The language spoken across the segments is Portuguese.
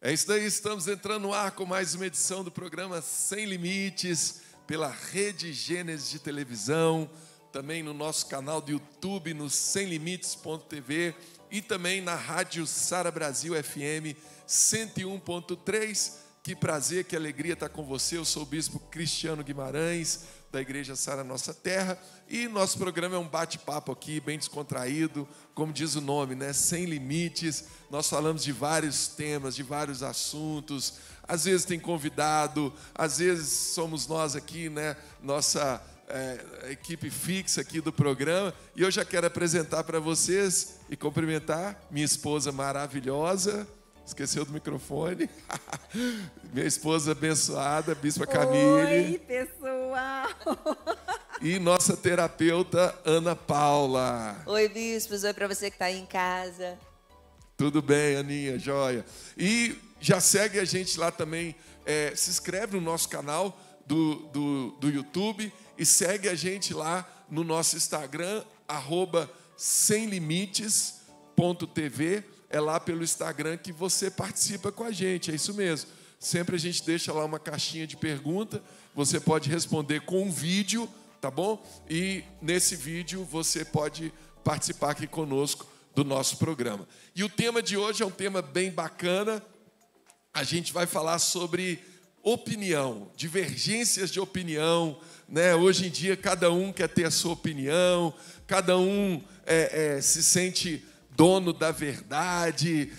É isso daí, estamos entrando no ar com mais uma edição do programa Sem Limites, pela Rede Gênesis de televisão, também no nosso canal do YouTube, no semlimites.tv e também na Rádio Sara Brasil FM 101.3. Que prazer, que alegria estar com você. Eu sou o Bispo Cristiano Guimarães, da Igreja Sara Nossa Terra, e nosso programa é um bate-papo aqui, bem descontraído, como diz o nome, né? Sem limites. Nós falamos de vários temas, de vários assuntos, às vezes tem convidado, às vezes somos nós aqui, né? Nossa equipe fixa aqui do programa, e eu já quero apresentar para vocês e cumprimentar minha esposa maravilhosa. Esqueceu do microfone. Minha esposa abençoada, Bispa Camille. Oi, pessoal. E nossa terapeuta, Ana Paula. Oi, bispos. Oi para você que está aí em casa. Tudo bem, Aninha, joia. E já segue a gente lá também. Se inscreve no nosso canal do YouTube e segue a gente lá no nosso Instagram, @semlimites.tv. É lá pelo Instagram que você participa com a gente, é isso mesmo. Sempre a gente deixa lá uma caixinha de pergunta, você pode responder com um vídeo, tá bom? E nesse vídeo você pode participar aqui conosco do nosso programa. E o tema de hoje é um tema bem bacana. A gente vai falar sobre opinião, divergências de opinião, né? Hoje em dia cada um quer ter a sua opinião, cada um se sente dono da verdade,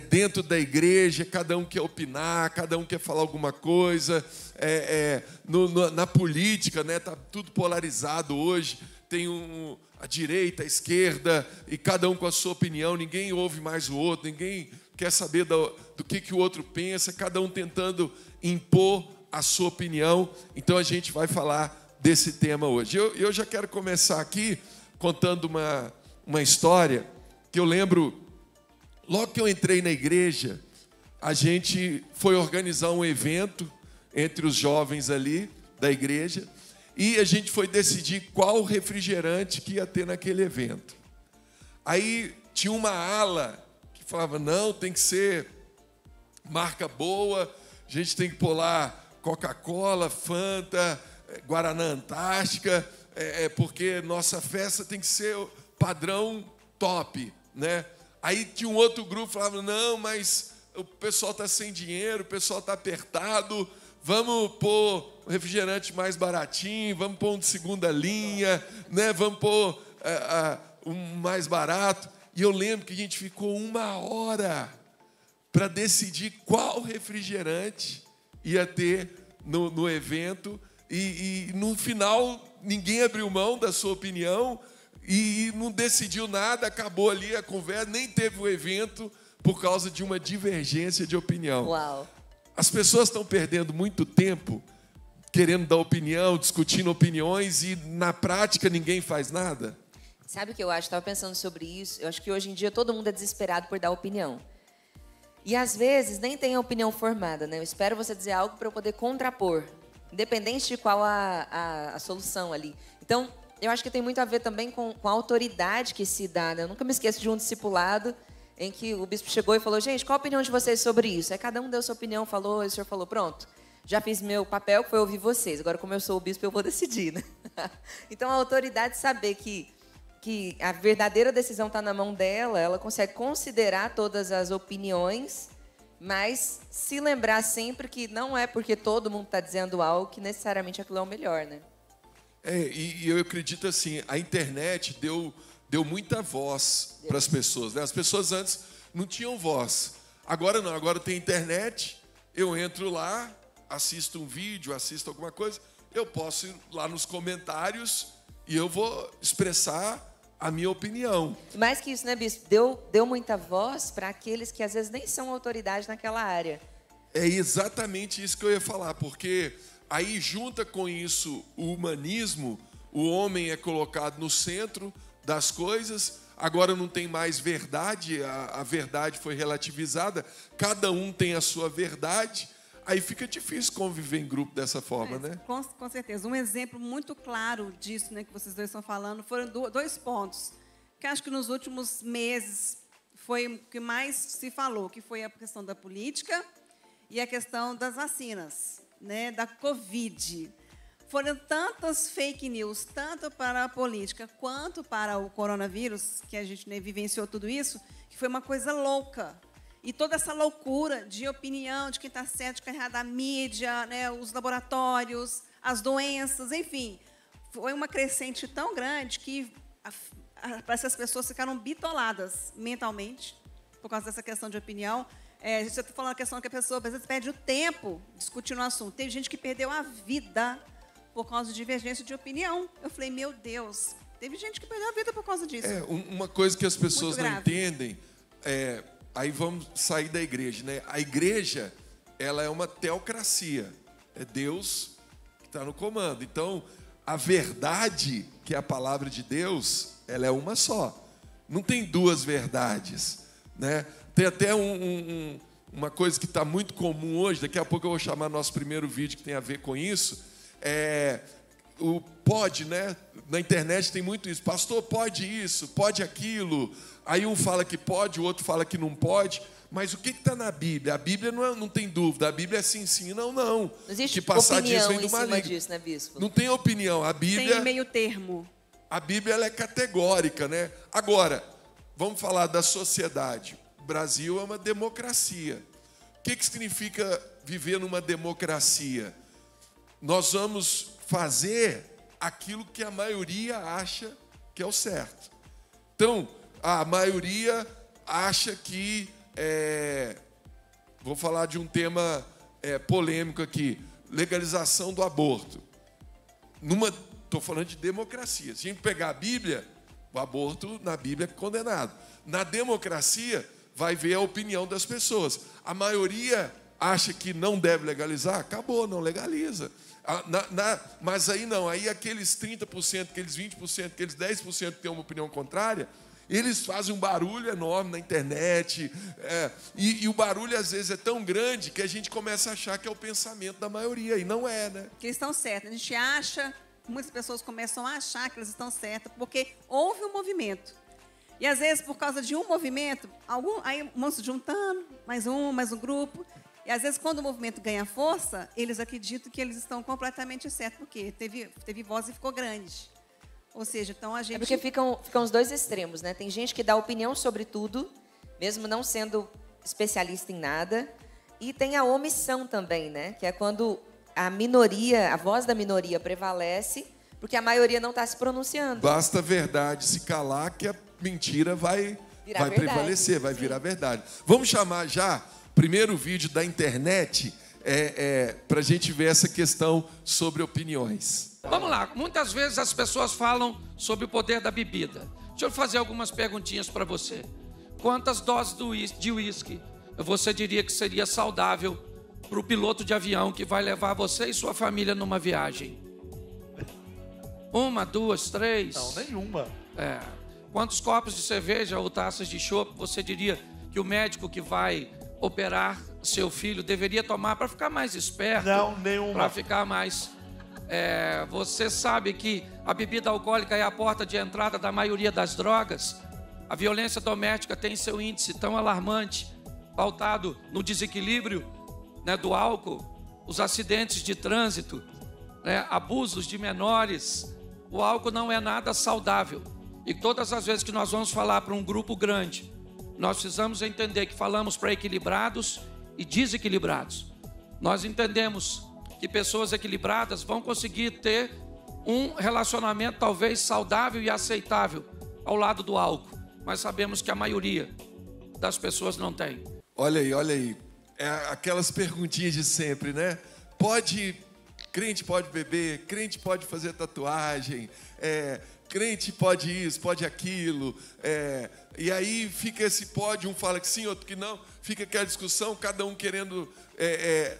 dentro da igreja, cada um quer opinar, cada um quer falar alguma coisa, na política, né? Tá tudo polarizado hoje, tem a direita, a esquerda, e cada um com a sua opinião, ninguém ouve mais o outro, ninguém quer saber do que o outro pensa, cada um tentando impor a sua opinião. Então a gente vai falar desse tema hoje. Eu já quero começar aqui contando uma história que eu lembro, logo que eu entrei na igreja, a gente foi organizar um evento entre os jovens ali da igreja e a gente foi decidir qual refrigerante que ia ter naquele evento. Aí tinha uma ala que falava, não, tem que ser marca boa, a gente tem que pôr lá Coca-Cola, Fanta, Guaraná Antártica, porque nossa festa tem que ser padrão top, né? Aí tinha um outro grupo que falava, não, mas o pessoal está sem dinheiro, o pessoal está apertado, vamos pôr um refrigerante mais baratinho, vamos pôr um de segunda linha, né? Vamos pôr um mais barato. E eu lembro que a gente ficou 1 hora para decidir qual refrigerante ia ter no evento, e no final ninguém abriu mão da sua opinião, e não decidiu nada, acabou ali a conversa, nem teve o evento por causa de uma divergência de opinião. Uau. As pessoas estão perdendo muito tempo querendo dar opinião, discutindo opiniões, e na prática ninguém faz nada. Sabe o que eu acho? Estava pensando sobre isso. Eu acho que hoje em dia todo mundo é desesperado por dar opinião. E às vezes nem tem a opinião formada, né? Eu espero você dizer algo para eu poder contrapor, independente de qual a solução ali. Então, eu acho que tem muito a ver também com a autoridade que se dá, né? Eu nunca me esqueço de um discipulado em que o bispo chegou e falou, gente, qual a opinião de vocês sobre isso? Aí cada um deu sua opinião, falou, e o senhor falou, pronto, já fiz meu papel, que foi ouvir vocês. Agora, como eu sou o bispo, eu vou decidir, né? Então, a autoridade saber que a verdadeira decisão está na mão dela, ela consegue considerar todas as opiniões, mas se lembrar sempre que não é porque todo mundo está dizendo algo que necessariamente aquilo é o melhor, né? E eu acredito assim, a internet deu muita voz para as pessoas, né? As pessoas antes não tinham voz. Agora não, agora tem internet, eu entro lá, assisto um vídeo, assisto alguma coisa, eu posso ir lá nos comentários e eu vou expressar a minha opinião. Mais que isso, né, bispo? Deu muita voz para aqueles que às vezes nem são autoridade naquela área. É exatamente isso que eu ia falar, porque aí junta com isso o humanismo, o homem é colocado no centro das coisas, agora não tem mais verdade, a verdade foi relativizada, cada um tem a sua verdade, aí fica difícil conviver em grupo dessa forma, né? Com certeza. Um exemplo muito claro disso, né, que vocês dois estão falando, foram 2 pontos, que acho que nos últimos meses foi o que mais se falou, que foi a questão da política e a questão das vacinas, né, da Covid. Foram tantas fake news, tanto para a política quanto para o coronavírus, que a gente, né, vivenciou tudo isso, que foi uma coisa louca. E toda essa loucura de opinião, de quem está certo, de quem está errado, a mídia, né, os laboratórios, as doenças, enfim. Foi uma crescente tão grande que parece que as pessoas ficaram bitoladas mentalmente por causa dessa questão de opinião. A gente está falando a questão que a pessoa, às vezes, perde o tempo discutindo o assunto. Teve gente que perdeu a vida por causa de divergência de opinião. Eu falei, meu Deus, teve gente que perdeu a vida por causa disso. Uma coisa que as pessoas não entendem, aí vamos sair da igreja, né? A igreja, ela é uma teocracia. É Deus que está no comando. Então, a verdade, que é a palavra de Deus, ela é uma só. Não tem duas verdades, né? Tem até uma coisa que está muito comum hoje, daqui a pouco eu vou chamar nosso primeiro vídeo que tem a ver com isso, o pode, né? Na internet tem muito isso. Pastor, pode isso, pode aquilo. Aí um fala que pode, o outro fala que não pode. Mas o que está na Bíblia? A Bíblia não tem dúvida. A Bíblia é sim, sim, não, não. Não existe que passar opinião disso vem do em cima maligno. disso, né, bispo? Não tem opinião. A Bíblia... Tem meio termo. A Bíblia ela é categórica, né? Agora, vamos falar da sociedade. O Brasil é uma democracia. O que significa viver numa democracia? Nós vamos fazer aquilo que a maioria acha que é o certo. Então, a maioria acha que... vou falar de um tema polêmico aqui. Legalização do aborto. Estou falando de democracia. Se a gente pegar a Bíblia, o aborto na Bíblia é condenado. Na democracia, vai ver a opinião das pessoas. A maioria acha que não deve legalizar, acabou, não legaliza. Mas aí não, aí aqueles 30%, aqueles 20%, aqueles 10% que têm uma opinião contrária, eles fazem um barulho enorme na internet. E o barulho, às vezes, é tão grande que a gente começa a achar que é o pensamento da maioria, e não é, né? Que eles estão certos. A gente acha, muitas pessoas começam a achar que eles estão certas, porque houve um movimento. E, às vezes, por causa de um movimento, aí vão se juntando, mais um grupo. E, às vezes, quando o movimento ganha força, eles acreditam que eles estão completamente certos, porque teve voz e ficou grande. Ou seja, então a gente... porque ficam os dois extremos, né? Tem gente que dá opinião sobre tudo, mesmo não sendo especialista em nada. E tem a omissão também, né? Que é quando a minoria, a voz da minoria prevalece, porque a maioria não está se pronunciando. Basta a verdade se calar que a mentira vai prevalecer, vai virar verdade. Vamos chamar já o primeiro vídeo da internet para a gente ver essa questão sobre opiniões. Vamos lá, muitas vezes as pessoas falam sobre o poder da bebida. Deixa eu fazer algumas perguntinhas para você. Quantas doses de uísque você diria que seria saudável para o piloto de avião que vai levar você e sua família numa viagem? 1, 2, 3? Não, nenhuma. Quantos copos de cerveja ou taças de chopp você diria que o médico que vai operar seu filho deveria tomar para ficar mais esperto? Não, nenhuma. Para ficar mais... você sabe que a bebida alcoólica é a porta de entrada da maioria das drogas? A violência doméstica tem seu índice tão alarmante, pautado no desequilíbrio, né, do álcool, os acidentes de trânsito, né, abusos de menores. O álcool não é nada saudável. E todas as vezes que nós vamos falar para um grupo grande, nós precisamos entender que falamos para equilibrados e desequilibrados. Nós entendemos que pessoas equilibradas vão conseguir ter um relacionamento talvez saudável e aceitável ao lado do álcool, mas sabemos que a maioria das pessoas não tem. Olha aí, aquelas perguntinhas de sempre, né? Crente pode beber, crente pode fazer tatuagem, crente pode isso, pode aquilo, e aí fica esse pode, um fala que sim, outro que não, fica aquela discussão, cada um querendo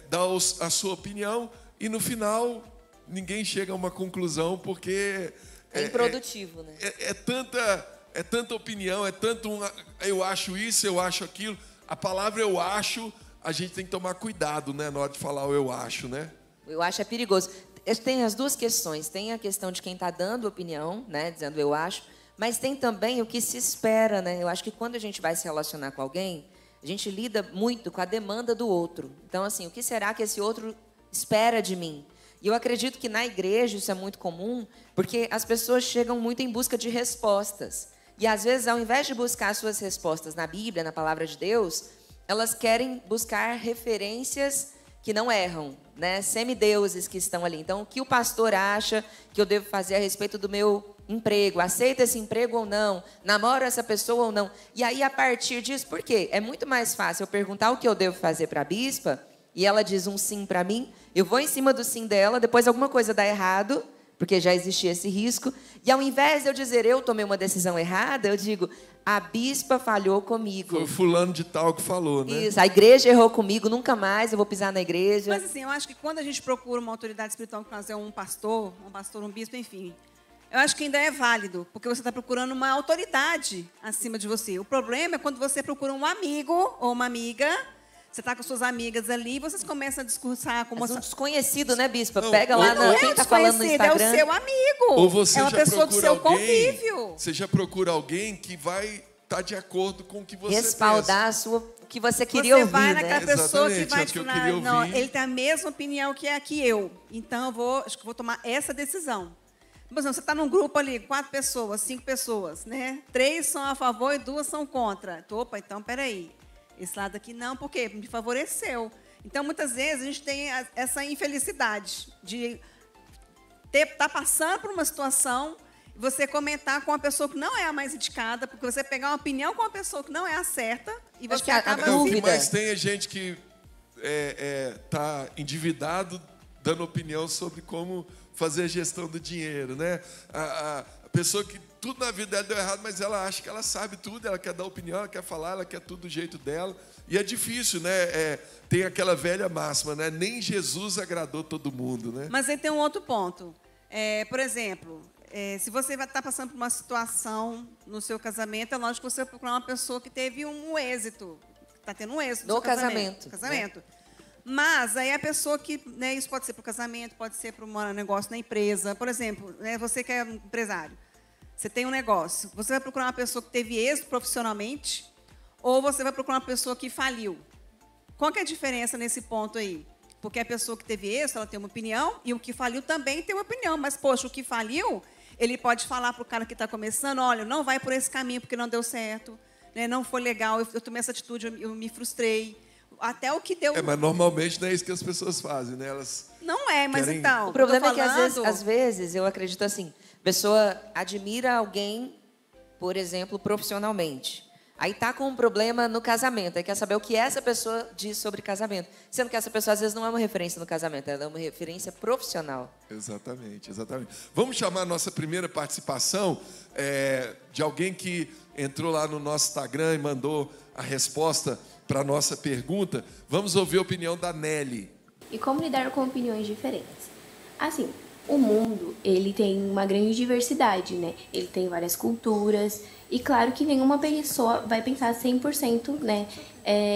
dar a sua opinião, e no final ninguém chega a uma conclusão, porque... É improdutivo, né? É tanta opinião, eu acho isso, eu acho aquilo. A palavra eu acho, a gente tem que tomar cuidado, né, na hora de falar o eu acho, né? Eu acho perigoso. Tem as duas questões. Tem a questão de quem está dando opinião, né, dizendo eu acho, Mas tem também o que se espera, né? Eu acho que quando a gente vai se relacionar com alguém, a gente lida muito com a demanda do outro. Então, assim, o que será que esse outro espera de mim? E eu acredito que na igreja isso é muito comum, porque as pessoas chegam muito em busca de respostas. E, às vezes, ao invés de buscar suas respostas na Bíblia, na Palavra de Deus, elas querem buscar referências que não erram, né? Semideuses que estão ali. Então, o que o pastor acha que eu devo fazer a respeito do meu emprego? Aceita esse emprego ou não? Namoro essa pessoa ou não? E aí, a partir disso, por quê? É muito mais fácil eu perguntar o que eu devo fazer para a bispa, e ela diz um sim para mim, eu vou em cima do sim dela, depois alguma coisa dá errado, porque já existia esse risco, e ao invés de eu dizer eu tomei uma decisão errada, eu digo, a bispa falhou comigo. Foi o fulano de tal que falou, né? Isso, a igreja errou comigo, nunca mais eu vou pisar na igreja. Mas assim, eu acho que quando a gente procura uma autoridade espiritual, que nós é um pastor, um bispo, enfim, eu acho que ainda é válido, porque você está procurando uma autoridade acima de você. O problema é quando você procura um amigo ou uma amiga, você está com suas amigas ali, e vocês começam a discursar com Mas um desconhecido, né, bispa? Não, Pega lá não quem é está falando no Instagram. É o seu amigo. Ou você é uma já pessoa do procura seu alguém, convívio. você já procura alguém que vai estar de acordo com o que você Respaldar pensa. o que você queria Você ouvir, vai né? naquela pessoa que Exatamente, vai é o que eu falar, queria não, ouvir. ele tem a mesma opinião que eu. Então, acho que vou tomar essa decisão. Por exemplo, você está num grupo ali, 4 pessoas, 5 pessoas, né? 3 são a favor e 2 são contra. Opa, então, peraí. Esse lado aqui não, porque me favoreceu. Então, muitas vezes, a gente tem essa infelicidade de estar passando por uma situação e você comentar com uma pessoa que não é a mais indicada, porque você pegar uma opinião com uma pessoa que não é a certa e Acho você que a acaba O que dúvida. mais tem é gente que está endividado dando opinião sobre como fazer a gestão do dinheiro, né? A pessoa que tudo na vida dela deu errado, mas ela acha que ela sabe tudo, ela quer dar opinião, ela quer falar, ela quer tudo do jeito dela. E é difícil, né? Tem aquela velha máxima, né? Nem Jesus agradou todo mundo, né? Mas aí tem um outro ponto. Por exemplo, se você vai estar passando por uma situação no seu casamento, é lógico que você vai procurar uma pessoa que teve um êxito, está tendo um êxito No seu casamento. Casamento. Mas aí a pessoa que, né, isso pode ser para o casamento, pode ser para um negócio na empresa. Por exemplo, né, você que é um empresário, você tem um negócio, você vai procurar uma pessoa que teve êxito profissionalmente ou você vai procurar uma pessoa que faliu? Qual que é a diferença nesse ponto aí? Porque a pessoa que teve êxito, ela tem uma opinião e o que faliu também tem uma opinião. Mas, poxa, o que faliu, ele pode falar para o cara que está começando, olha, não vai por esse caminho porque não deu certo, né, não foi legal, eu tomei essa atitude, eu me frustrei. Até o que deu... Mas normalmente não é isso que as pessoas fazem, né? Elas Não é, mas querem... então... O problema eu tô é que, falando- às vezes, eu acredito assim, a pessoa admira alguém, por exemplo, profissionalmente. Aí tá com um problema no casamento, aí quer saber o que essa pessoa diz sobre casamento. Sendo que essa pessoa, às vezes, não é uma referência no casamento, ela é uma referência profissional. Exatamente, exatamente. Vamos chamar a nossa primeira participação de alguém que entrou lá no nosso Instagram e mandou a resposta para a nossa pergunta. Vamos ouvir a opinião da Nelly. E como lidar com opiniões diferentes? Assim, o mundo, ele tem uma grande diversidade, né? Ele tem várias culturas e claro que nenhuma pessoa vai pensar 100%, né,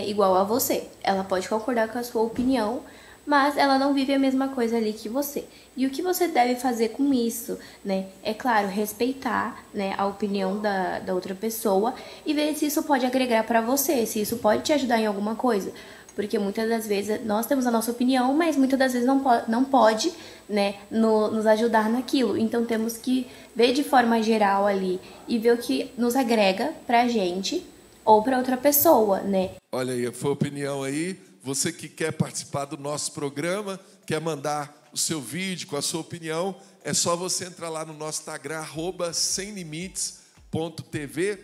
igual a você. Ela pode concordar com a sua opinião, mas ela não vive a mesma coisa ali que você. E o que você deve fazer com isso, né? É claro, respeitar, né, a opinião da outra pessoa e ver se isso pode agregar para você, se isso pode te ajudar em alguma coisa. Porque muitas das vezes nós temos a nossa opinião, mas muitas das vezes não pode, né, nos ajudar naquilo. Então temos que ver de forma geral ali e ver o que nos agrega pra gente ou pra outra pessoa, né? Olha aí, foi a opinião aí. Você que quer participar do nosso programa, quer mandar o seu vídeo com a sua opinião, é só você entrar lá no nosso Instagram, @semlimites.tv.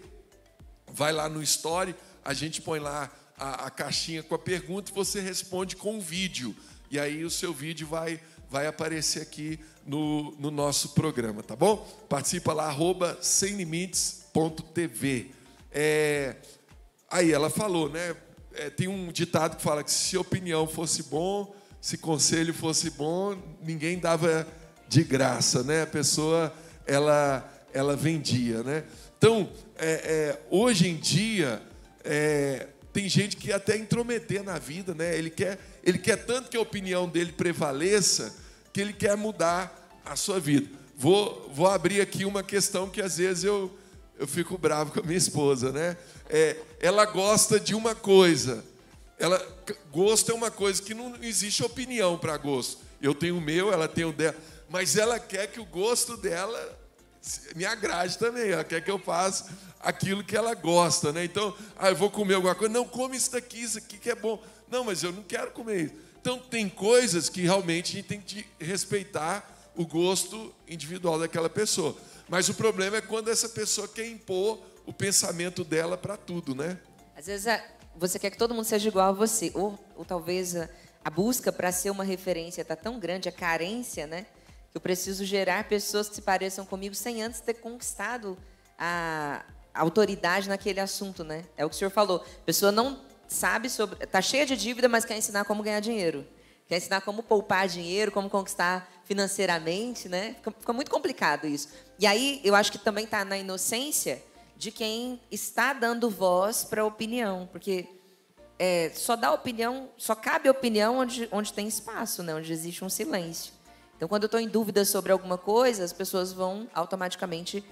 Vai lá no Story, a gente põe lá a caixinha com a pergunta e você responde com um vídeo. E aí o seu vídeo vai aparecer aqui no nosso programa, tá bom? Participa lá, @semlimites.tv. Aí ela falou, né? Tem um ditado que fala que se opinião fosse bom, se conselho fosse bom, ninguém dava de graça, né? A pessoa, ela vendia, né? Então, hoje em dia, tem gente que até intrometer na vida, né? Ele quer tanto que a opinião dele prevaleça, que ele quer mudar a sua vida. Vou abrir aqui uma questão que às vezes eu eu fico bravo com a minha esposa, né? Ela gosta de uma coisa. Gosto é uma coisa que não existe opinião para gosto. Eu tenho o meu, ela tem o dela. Mas ela quer que o gosto dela me agrade também. Ela quer que eu faça aquilo que ela gosta, né? Então, eu vou comer alguma coisa. Não, come isso aqui que é bom. Não, mas eu não quero comer isso. Então, tem coisas que realmente a gente tem que respeitar o gosto individual daquela pessoa. Mas o problema é quando essa pessoa quer impor o pensamento dela para tudo, né? Às vezes você quer que todo mundo seja igual a você. Ou talvez a busca para ser uma referência está tão grande, a carência, né? Que eu preciso gerar pessoas que se pareçam comigo sem antes ter conquistado a autoridade naquele assunto, né? É o que o senhor falou. A pessoa não sabe sobre... Está cheia de dívida, mas quer ensinar como ganhar dinheiro. Quer ensinar como poupar dinheiro, como conquistar financeiramente, né? Fica muito complicado isso. E aí, eu acho que também está na inocência de quem está dando voz para a opinião. Porque só dá opinião, só cabe opinião onde tem espaço, né? Onde existe um silêncio. Então, quando eu estou em dúvida sobre alguma coisa, as pessoas vão automaticamente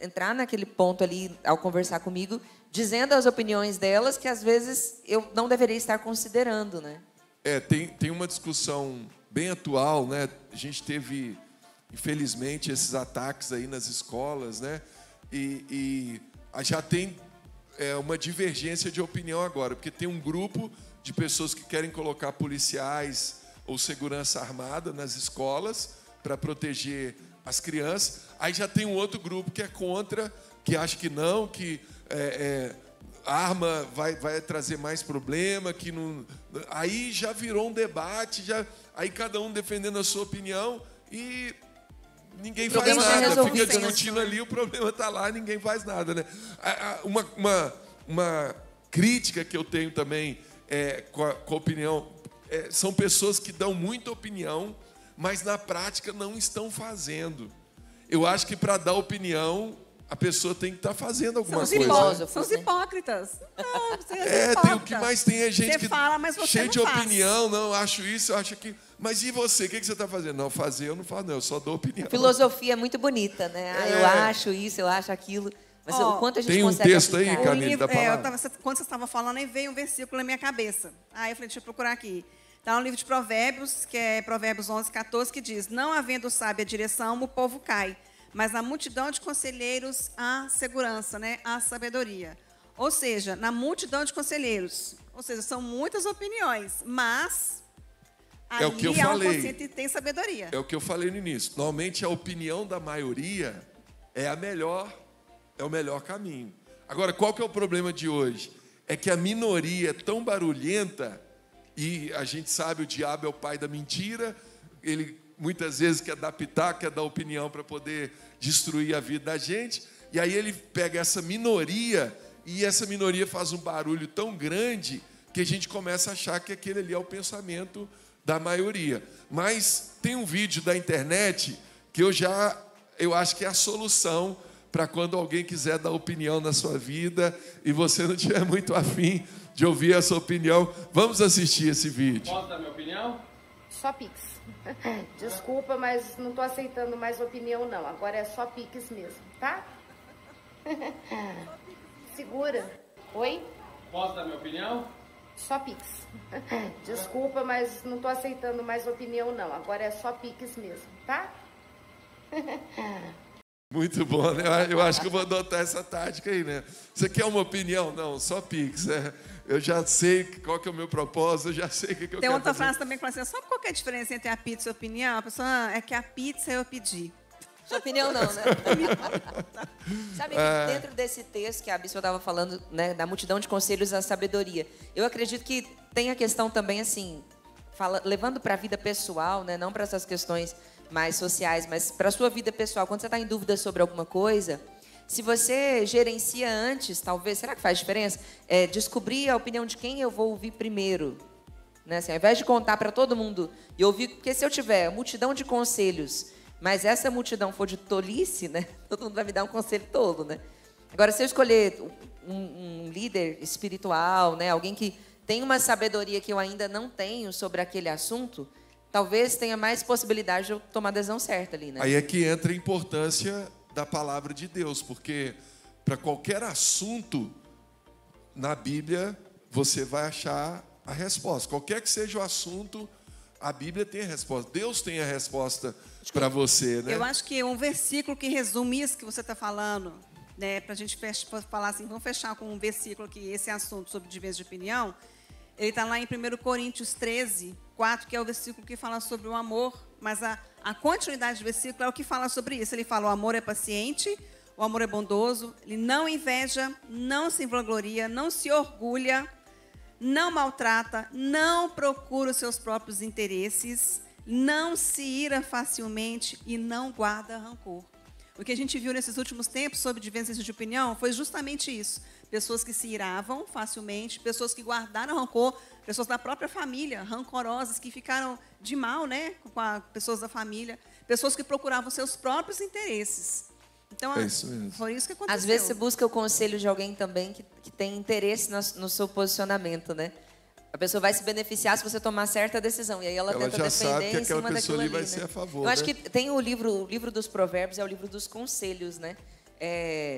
entrar naquele ponto ali, ao conversar comigo, dizendo as opiniões delas que, às vezes, eu não deveria estar considerando, né? Tem uma discussão bem atual, né? A gente teve, infelizmente, esses ataques aí nas escolas, né? E já tem uma divergência de opinião agora, porque tem um grupo de pessoas que querem colocar policiais ou segurança armada nas escolas para proteger as crianças. Aí já tem um outro grupo que é contra, que acha que não, que arma vai trazer mais problema, que não... Aí já virou um debate, aí cada um defendendo a sua opinião e ninguém faz nada. Fica discutindo ali, o problema está lá, ninguém faz nada, né? Uma crítica que eu tenho também com a opinião, são pessoas que dão muita opinião, mas na prática não estão fazendo. Eu acho que para dar opinião, a pessoa tem que estar fazendo alguma coisa. São os hipócritas. O que mais tem é gente que fala, mas você cheia não de faz. Opinião, não, eu acho isso, eu acho aquilo. Mas e você? O que você está fazendo? Não, fazer eu não faço, não, eu só dou opinião. A filosofia é muito bonita, né? Eu acho isso, eu acho aquilo. Mas o quanto a gente tem consegue texto aplicar? Aí, Camille, da palavra? Quando você estava falando, aí veio um versículo na minha cabeça. Aí eu falei, deixa eu procurar aqui. Está no livro de Provérbios, que é Provérbios 11, 14, que diz: não havendo sábia direção, o povo cai, mas na multidão de conselheiros há segurança, né? Há sabedoria. Ou seja, na multidão de conselheiros, ou seja, são muitas opiniões, mas ali o que eu falei. Um tem sabedoria. É o que eu falei no início. Normalmente a opinião da maioria é o melhor caminho. Agora, qual que é o problema de hoje? É que a minoria é tão barulhenta, e a gente sabe, o diabo é o pai da mentira, ele muitas vezes quer dar pitaco, quer dar opinião para poder destruir a vida da gente, e aí ele pega essa minoria, e essa minoria faz um barulho tão grande que a gente começa a achar que aquele ali é o pensamento da maioria. Mas tem um vídeo da internet que eu acho que é a solução para quando alguém quiser dar opinião na sua vida e você não tiver muito afim de ouvir a sua opinião. Vamos assistir esse vídeo. Posso dar minha opinião? Só Pix. Desculpa, mas não estou aceitando mais opinião, não. Agora é só Pix mesmo, tá? Segura. Oi? Posso dar minha opinião? Só Pix. Desculpa, mas não estou aceitando mais opinião, não. Agora é só Pix mesmo, tá? Muito bom, né? Eu acho que eu vou adotar essa tática aí, né? Você quer uma opinião? Não, só Pix. Eu já sei qual que é o meu propósito, eu já sei o que eu quero. Tem outra fazer. frase também que fala assim: sabe qual que é a diferença entre a pizza e a opinião? A pessoa é que a pizza eu pedi. Sua opinião não, né? Sabe, dentro desse texto que a Bispo estava falando, né, da multidão de conselhos à sabedoria, eu acredito que tem a questão também, assim, levando para a vida pessoal, né, não para essas questões mais sociais, mas para a sua vida pessoal, quando você está em dúvida sobre alguma coisa, se você gerencia antes, talvez, será que faz diferença? Descobrir a opinião de quem eu vou ouvir primeiro. Né? Assim, ao invés de contar para todo mundo e ouvir, porque se eu tiver multidão de conselhos, mas essa multidão for de tolice, né? Todo mundo vai me dar um conselho tolo, né? Agora, se eu escolher um líder espiritual, né? Alguém que tem uma sabedoria que eu ainda não tenho sobre aquele assunto, talvez tenha mais possibilidade de eu tomar a decisão certa ali, né? Aí é que entra a importância da palavra de Deus, porque para qualquer assunto na Bíblia você vai achar a resposta. Qualquer que seja o assunto, a Bíblia tem a resposta. Deus tem a resposta para você, né? Eu acho que um versículo que resume isso que você está falando, né, para a gente falar assim, vamos fechar com um versículo aqui, esse assunto sobre divergência de opinião. Ele está lá em 1 Coríntios 13, 4, que é o versículo que fala sobre o amor, mas a continuidade do versículo é o que fala sobre isso. Ele fala: o amor é paciente, o amor é bondoso, ele não inveja, não se vangloria, não se orgulha, não maltrata, não procura os seus próprios interesses, não se ira facilmente e não guarda rancor. O que a gente viu nesses últimos tempos sobre divergência de opinião foi justamente isso. Pessoas que se iravam facilmente, pessoas que guardaram rancor, pessoas da própria família, rancorosas, que ficaram de mal, né, com as pessoas da família, pessoas que procuravam seus próprios interesses. Então, É isso mesmo. foi isso que aconteceu. Às vezes você busca o conselho de alguém também que tem interesse no seu posicionamento, né? A pessoa vai se beneficiar se você tomar certa decisão. E aí ela tenta já defender sabe que em cima aquela pessoa daquilo ali vai né? ser a favor, Eu acho né? que tem o livro dos provérbios, é o livro dos conselhos, né?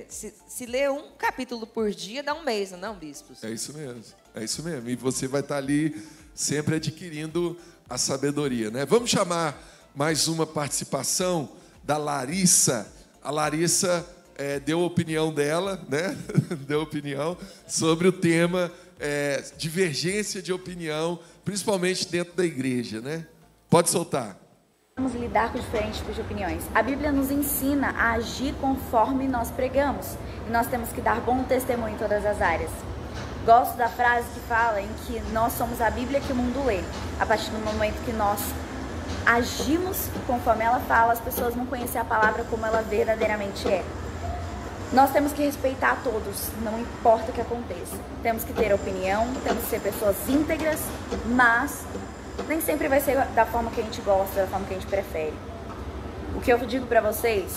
Se ler um capítulo por dia, dá um mês, não, bispos? É isso mesmo, é isso mesmo. E você vai estar ali sempre adquirindo a sabedoria, né? Vamos chamar mais uma participação da Larissa. A Larissa deu a opinião dela, né? Deu opinião sobre o tema divergência de opinião, principalmente dentro da igreja, né? Pode soltar. Vamos lidar com diferentes tipos de opiniões. A Bíblia nos ensina a agir conforme nós pregamos. E nós temos que dar bom testemunho em todas as áreas. Gosto da frase que fala em que nós somos a Bíblia que o mundo lê. A partir do momento que nós agimos conforme ela fala, as pessoas vão conhecer a palavra como ela verdadeiramente é. Nós temos que respeitar todos, não importa o que aconteça. Temos que ter opinião, temos que ser pessoas íntegras, mas nem sempre vai ser da forma que a gente gosta, da forma que a gente prefere. O que eu digo para vocês,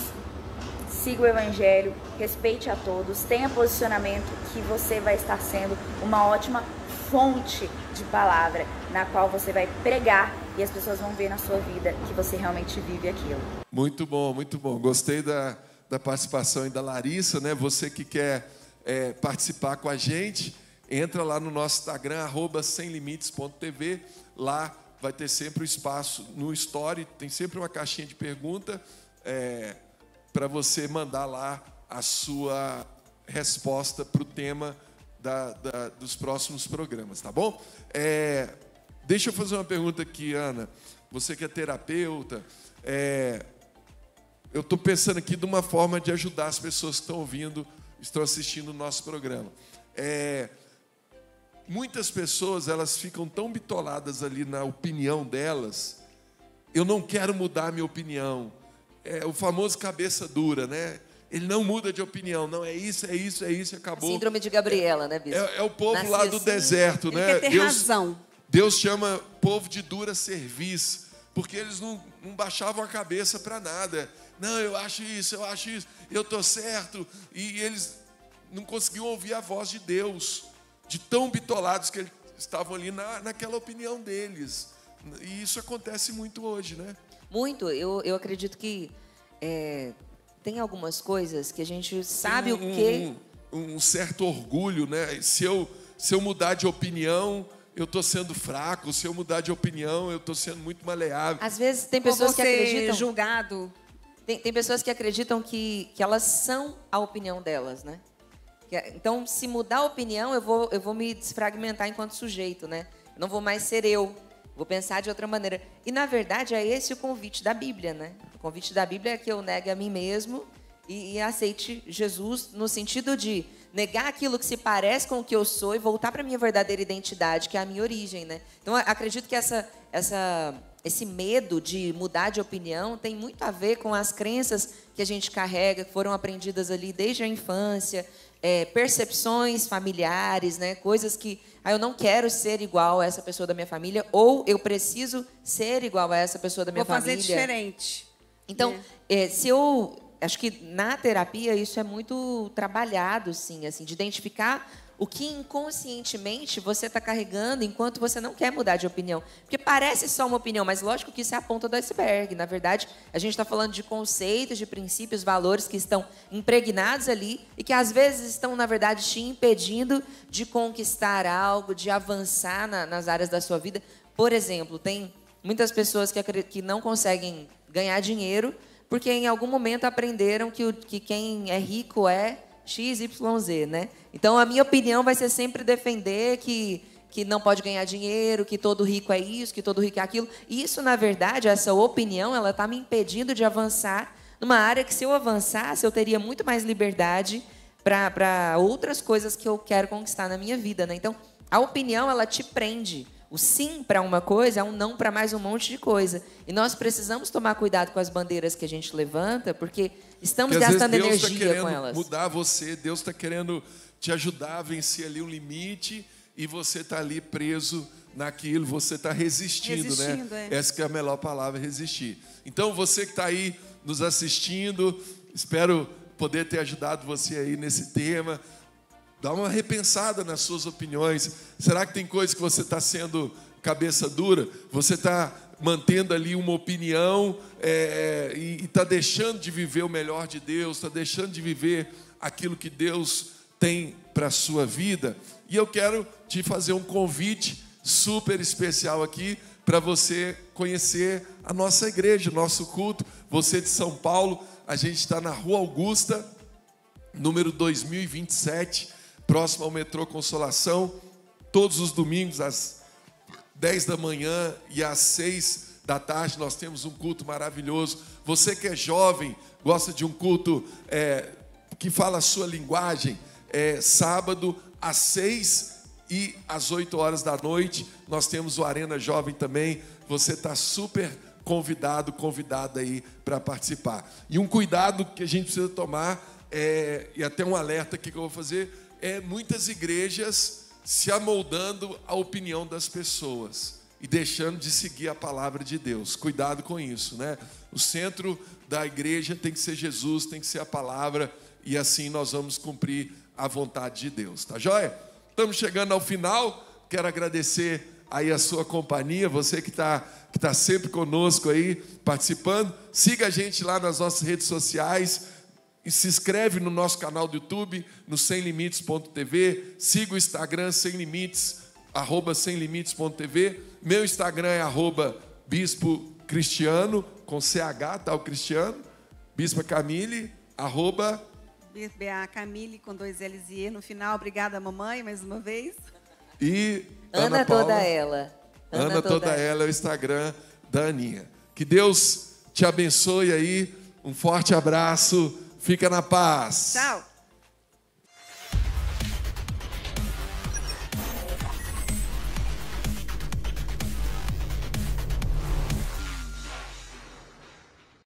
siga o Evangelho, respeite a todos, tenha posicionamento que você vai estar sendo uma ótima fonte de palavra, na qual você vai pregar e as pessoas vão ver na sua vida que você realmente vive aquilo. Muito bom, muito bom. Gostei da participação aí da Larissa, né? Você que quer participar com a gente, entra lá no nosso Instagram, @semlimites.tv. Lá vai ter sempre o espaço no Story, tem sempre uma caixinha de pergunta para você mandar lá a sua resposta para o tema dos próximos programas, tá bom? Deixa eu fazer uma pergunta aqui, Ana. Você que é terapeuta, eu estou pensando aqui de uma forma de ajudar as pessoas que estão ouvindo, estão assistindo o nosso programa. Muitas pessoas, elas ficam tão bitoladas ali na opinião delas. Eu não quero mudar a minha opinião. O famoso cabeça dura, né? Ele não muda de opinião. Não, é isso, acabou. Síndrome de Gabriela, né, bispo? É o povo Nasci lá do assim. deserto, Ele né? quer ter razão. Deus chama povo de dura cerviz, porque eles não baixavam a cabeça para nada. Não, eu acho isso, eu estou certo. E eles não conseguiam ouvir a voz de Deus, de tão bitolados que eles estavam ali naquela opinião deles. E isso acontece muito hoje, né? Muito. Eu acredito que tem algumas coisas que a gente sabe o quê. Um certo orgulho, né? Se eu mudar de opinião, eu estou sendo fraco. Se eu mudar de opinião, eu estou sendo muito maleável. Às vezes tem pessoas que acreditam... julgado. Tem pessoas que acreditam que elas são a opinião delas, né? Então, se mudar a opinião, eu vou me desfragmentar enquanto sujeito, né? Eu não vou mais ser eu. Vou pensar de outra maneira. E, na verdade, é esse o convite da Bíblia, né? O convite da Bíblia é que eu negue a mim mesmo e aceite Jesus no sentido de negar aquilo que se parece com o que eu sou e voltar para a minha verdadeira identidade, que é a minha origem, né? Então, acredito que esse medo de mudar de opinião tem muito a ver com as crenças que a gente carrega, que foram aprendidas ali desde a infância, percepções familiares, né? Coisas que eu não quero ser igual a essa pessoa da minha família, ou eu preciso ser igual a essa pessoa da minha família. Vou fazer diferente. Então, acho que na terapia isso é muito trabalhado, sim, assim, de identificar o que inconscientemente você está carregando enquanto você não quer mudar de opinião. Porque parece só uma opinião, mas lógico que isso é a ponta do iceberg. Na verdade, a gente está falando de conceitos, de princípios, valores que estão impregnados ali e que às vezes estão, na verdade, te impedindo de conquistar algo, de avançar nas áreas da sua vida. Por exemplo, tem muitas pessoas que não conseguem ganhar dinheiro porque em algum momento aprenderam que quem é rico é XYZ, né? Então, a minha opinião vai ser sempre defender que não pode ganhar dinheiro, que todo rico é isso, que todo rico é aquilo. Isso, na verdade, essa opinião, ela está me impedindo de avançar numa área que, se eu avançasse, eu teria muito mais liberdade para outras coisas que eu quero conquistar na minha vida, né? Então, a opinião, ela te prende. O sim para uma coisa é um não para mais um monte de coisa. E nós precisamos tomar cuidado com as bandeiras que a gente levanta, porque estamos gastando energia com elas. Mudar você, Deus está querendo te ajudar a vencer ali um limite e você está ali preso naquilo, você está resistindo, né? Essa que é a melhor palavra, resistir. Então, você que está aí nos assistindo, espero poder ter ajudado você aí nesse tema. Dá uma repensada nas suas opiniões. Será que tem coisa que você está sendo cabeça dura? Você está mantendo ali uma opinião e está deixando de viver o melhor de Deus, está deixando de viver aquilo que Deus tem para a sua vida? E eu quero te fazer um convite super especial aqui para você conhecer a nossa igreja, o nosso culto. Você de São Paulo, a gente está na Rua Augusta, número 2027, próximo ao metrô Consolação, todos os domingos às 10 da manhã e às 6 da tarde nós temos um culto maravilhoso. Você que é jovem, gosta de um culto que fala a sua linguagem, sábado às 6 e às 8 horas da noite, nós temos o Arena Jovem também. Você está super convidada aí para participar. E um cuidado que a gente precisa tomar, e até um alerta aqui que eu vou fazer, muitas igrejas se amoldando à opinião das pessoas e deixando de seguir a palavra de Deus. Cuidado com isso, né? O centro da igreja tem que ser Jesus, tem que ser a palavra, e assim nós vamos cumprir a vontade de Deus, tá joia? Estamos chegando ao final. Quero agradecer aí a sua companhia, você que tá sempre conosco aí, participando. Siga a gente lá nas nossas redes sociais, e se inscreve no nosso canal do YouTube, no semlimites.tv. Siga o Instagram, semlimites, @semlimites.tv. Meu Instagram é @bispo Cristiano, com CH, tá o Cristiano. Bispa Camille, BA Camille, com 2 L's e E no final. Obrigada, mamãe, mais uma vez. E Ana Paula, toda ela. Ana toda ela é o Instagram da Aninha. Que Deus te abençoe aí. Um forte abraço. Fica na paz. Tchau.